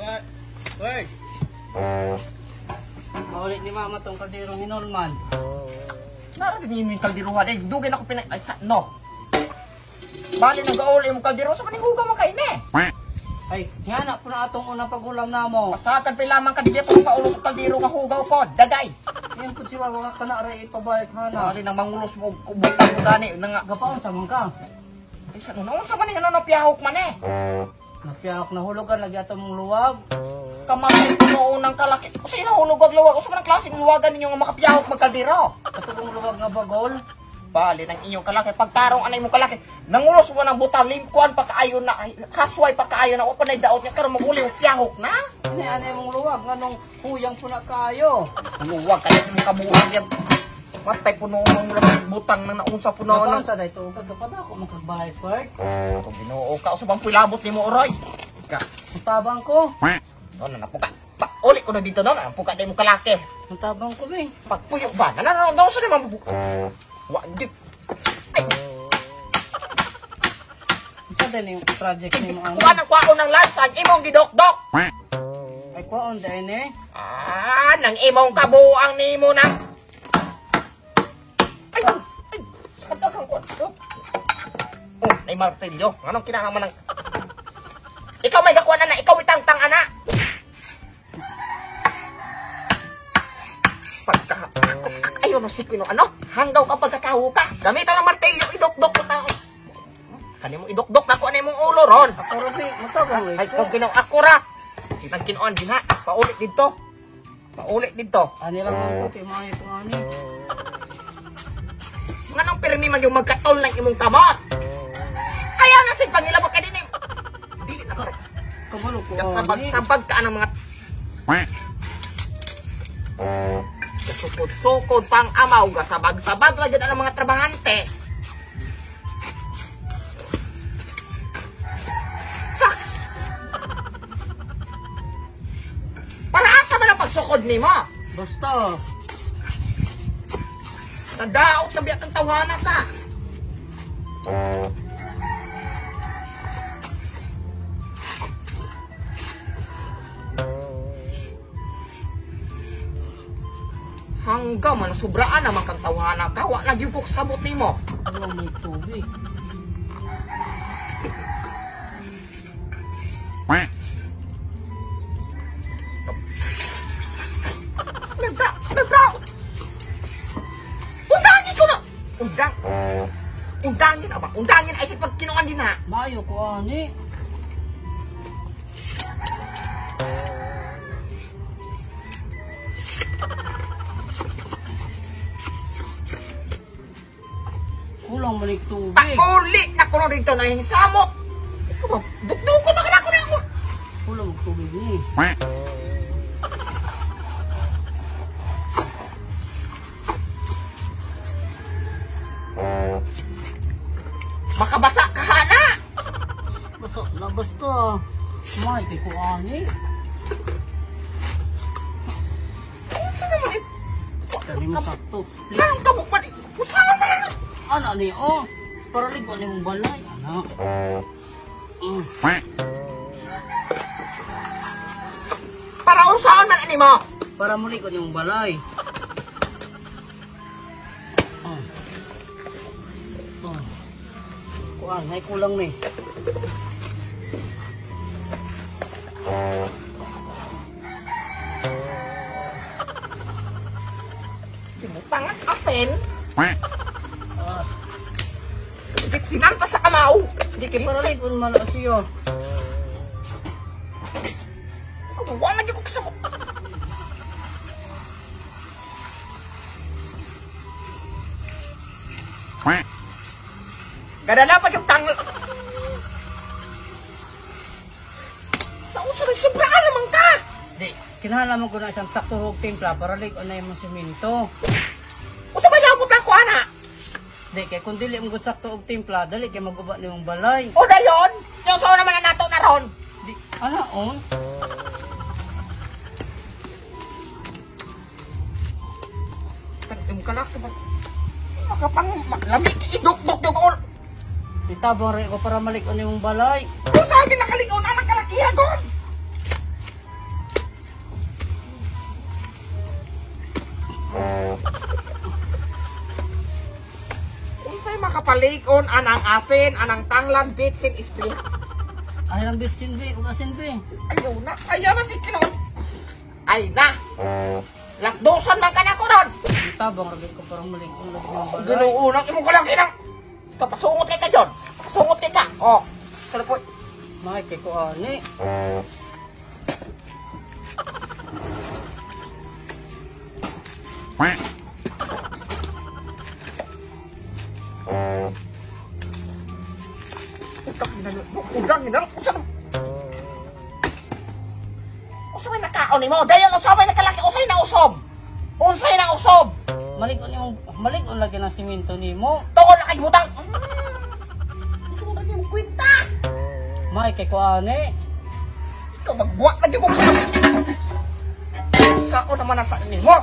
Word. Maulit ni mama tong kalderong hinulman. Narinig yung kalderuhan eh. Dugin ako pinay... Ay, no. Bali nag-auli yung kaldero sa maninghuga mo kain eh. Ay, hana po na atong unang pagulam na mo. Masatan pa lamang ka dito kung paulo sa kaldero nga hugaw po. Dagay. Yan po si Wawa ka na aray ipabalik hana. Bali nang mangulos mo kubutang mo gani. Gapaon sa mga ka. Ay, sa noon sa maning ano napiyahok man eh. Napiyahok na hulugan lagi atong luwag. Kamay ko noon ng kalaki. O sa'yo nahulog ang luwag. O sa manang klaseng luwagan ninyo nga makapiyahok magkaldero. Katugong luwag nga bagol. Bali ng inyong kalaki. Pagtarong anay mo kalaki. Nangulos mo ng buta. Limkuan pa kaayo na. Kasway pa kaayo na. O panay daot niya. Karoon maguli yung piyahok na. Ano mong luwag? Anong huyang po na kayo? Luwag kaya yung kabuhan yan. Matay po noong mga butang na naunsa po noon. Napaan sa dito? Kagapad ako magkagbahay, Ford. Kung binuo ka. O sa bang pilabot ni mo, Oroy. Ika. Ang tabang ko. Doon na napuka. Uli ko na dito doon. Ang puka din mo kalaki. Ang tabang ko, Bing. Pagpuyok ba? Nananaw sa naman mabuka. Wajib. Ay. Ito din yung project ni mo. Kuha ng kwao ng lansang. Imong gidok-dok. Ay, kwaon din eh. Nang imong kabuang ni mo na. Ay. Ay. Sakit kang kuha. Oh, nay martilyo. Anong kinakaman ng... Ikaw may gakuan na. Ikaw may tangtang ana. Pagka... Ayaw na si Pino, ano? Hanggaw ka pagkakaho ka. Gamitan ng martilyo, idok-dok ko tao. Kani mo idok-dok na ko ano mong ulo ron. Ako rin, matabang eh. Ay, kung ginaw ako ra. Kitang kinoon din ha. Paulit dito. Paulit dito. Ani lang ang kuti, mga ito ani. Nga nang pirmi man yung magkatol ng imong kamot. Ayaw na si pangilabot ka din eh. Dili na ko. Kabalo ko ani. Sabag-sabag ka ng mga... Sukod-sukod pang amaw, gasabag-sabag lang dyan ang mga trabahante. Sak! Para asa man ang pagsukod ni mo? Basta. Nadaot na biyak ang tawanan ka. Hanggang man sobraan naman kang tawanan ka. Wa nagyupok sabot ni mo. Ano may tubig? Nagda! Undangin ko na! Undangin na ba? Undangin ay si pagkinuan din ha. Mayo ko ani. Kulang manig tubig. Pauli na ko na dito na yung samot. Ikaw ba? Dugdug ko na ka na ko na ako. Kulang mag tubig ni. Makabasa ka hana. Basta na basta. May kay ko ani. Saan naman ito? Dali mo sakto. Lang kabuk pa rin. Saan na lang? Ano ni oh? Para ligo ni mong balay. Ano? Para usahan man ani mo. Para muli ko ni mong balay. Kuan, may kulang ni. Simutangan asin. Sinan pa sa kamaw. Hindi Para kilit. ligo man na siya. Wala lagi ko kasama. Gadala pa yung tangal. Nauso na sobraan naman ka. Di, kinahalaman ko na isang takturog timpla para ligo na yung siminto. O sa bayabot lang ko, ana. Di, kay kung dili mo sakto og timpla, dali kay maguba ni mong balay. O dayon. Yung sa naman na nato na ron. Di, ano on? Tagdum ka lang. Makapang lamig. Idok-dok yung ol. Itabang rin ko para maligo ni mong balay. Kung saan din nakaligaw na nakalakihan doon. palikon, anang asin, anang tanglan, bitsin, ispli. Ay lang bitsin be, ugasin be. Ayaw na, ayaw na si Kinon. Ay na. Lakdosan man ka na ko ron. Tabang ragit ko parang malig kung lagi ng balay. Ginuunang imo ko lang kinang. Kapasungot kay ka John. Pasungot kay ka. Oh. Sala po. Makikay ko ani. Udang ginang. Usay nakaon nimo. Dayon usay nakalaki usay na usob. Unsay na usob. Malig-on lagi ng simento nimo. Tungod na kay butang. Sunan niyo kwenta. Makikay ko ani. Ikaw magbuwak na ko. Sao naman nasa nimo?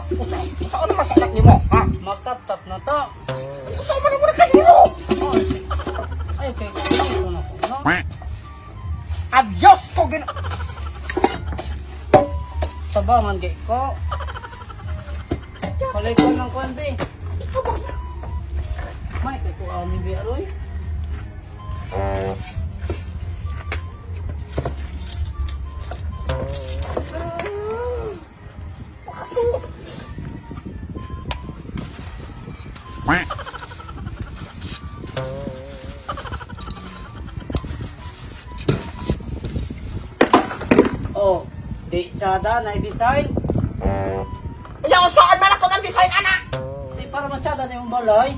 Sao naman sa nimo? Ha? Magtap-tap na to. Sao man mo na kanino? Ay, okay. Ito na ko, no? Adios ko gin. Tabangan gay ko. Kalay ko ng kuwan be. Makikay ko ani be aroy. Oh, di tsada na i-design. Ayaw saan man ako ng design anak. Di para matsada na yung balay.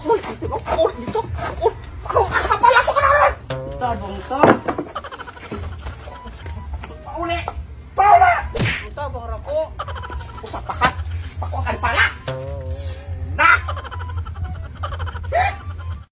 Uy, dito. Ako, papalasok ka na ron. Tabang to. Pauli. Paula. Ang tabang rako. Usap pa ka. Pakuakan pala. Na.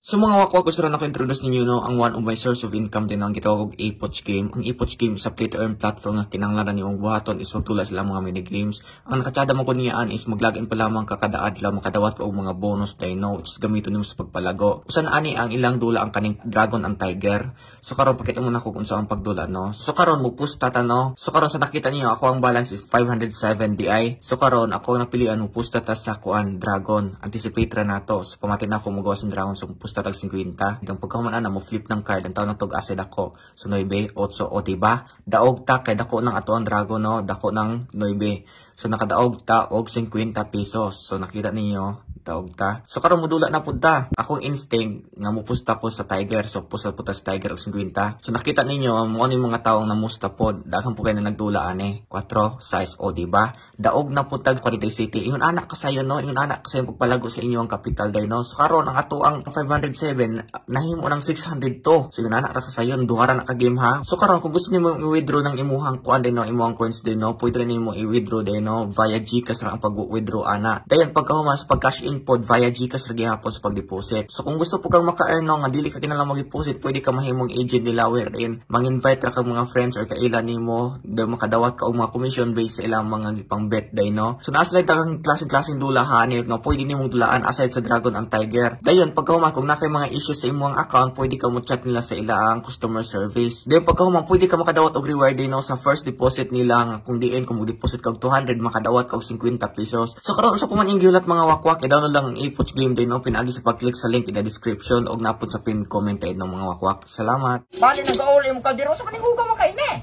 So mga wakwak, gusto rin ako introduce ninyo no, ang one of my source of income din ang gitawag og Epoch Game. Ang Epoch Game is a play-to-earn platform nga kinanglaran niyong buhaton is magtula sila mga minigames. Ang nakatsada mo ko niyaan is maglagin pa lamang kakada adlaw, makadawat pa og mga bonus day no, which is gamiton nimo sa pagpalago. Usan ani ang ilang dula ang kaning Dragon and Tiger. So karon pakita mo na ko kung saan ang pagdula no. So karon mo pusta ta no. So karon sa nakita niyo ako ang balance is 507 DI. So karon ako napilian mo pusta ta sa kuan Dragon. Anticipate ra nato. So pamatin na ako mo gawas ng Dragon so pusta tag 50. Itong pagkaman mo flip ng card ang tawag ng tog asset ako. So 9, 8, o diba? Daog ta kay dako ng ato ang Dragon no, dako ng 9. So nakadaog ta og 50 pesos. So nakita ninyo daog ta. So karon modula na pud ta. Akong instinct nga mupusta ko sa Tiger. So pusta po ta sa Tiger og 50. So nakita ninyo mo ani mga taong namusta pod. Daghang po kayo na nagdula ani. 4 size o diba? Daog na pud tag Quality City. Ingon anak kasayo no, ingon anak kasayo pagpalago sa inyo ang capital day no. So karon ang ato ang 507 nahimo ng 600 to. So yun anak ra kasayo duhara na ka game ha. So karon kung gusto nimo i-withdraw ng imuhang kuan din no, imuhang coins din no, pwede rin nimo i-withdraw din no via GCash ra ang pag-withdraw ana. Dayon pagkahumas pag cash in pod via GCash ra gihapon sa pag-deposit. So kung gusto po kang maka-earn no, nga dili ka kinahanglan mag-deposit, pwede ka mahimong agent nila wherein mang-invite ra kag mga friends or kailan nimo daw makadawat ka og mga commission based sa ilang mga pang bet day no. So naa sila daghang klaseng dulahan nga pwede nimo dulaan aside sa Dragon and Tiger. Dayon pagkahuman kung nakay mga issues sa imong account, pwede ka mo chat nila sa ilang customer service. Dayon pagkahuman pwede ka makadawat og reward day no sa first deposit nila nga kung diin kung mo-deposit kag 200 makadawat kag 50 pesos. So karon sa puman giulat mga wakwak, i-download lang ang Epoch Game day no, pinagi sa pag-click sa link in the description og napod sa pin comment day no mga wakwak. Salamat. Bali nang gaol imong kaldero sa kaning hugaw mo kay ne.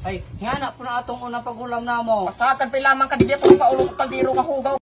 Ay, nga na po na atong unang pagulam na mo. Pasatan pa lamang ka dito pa ulo sa kaldero nga hugaw.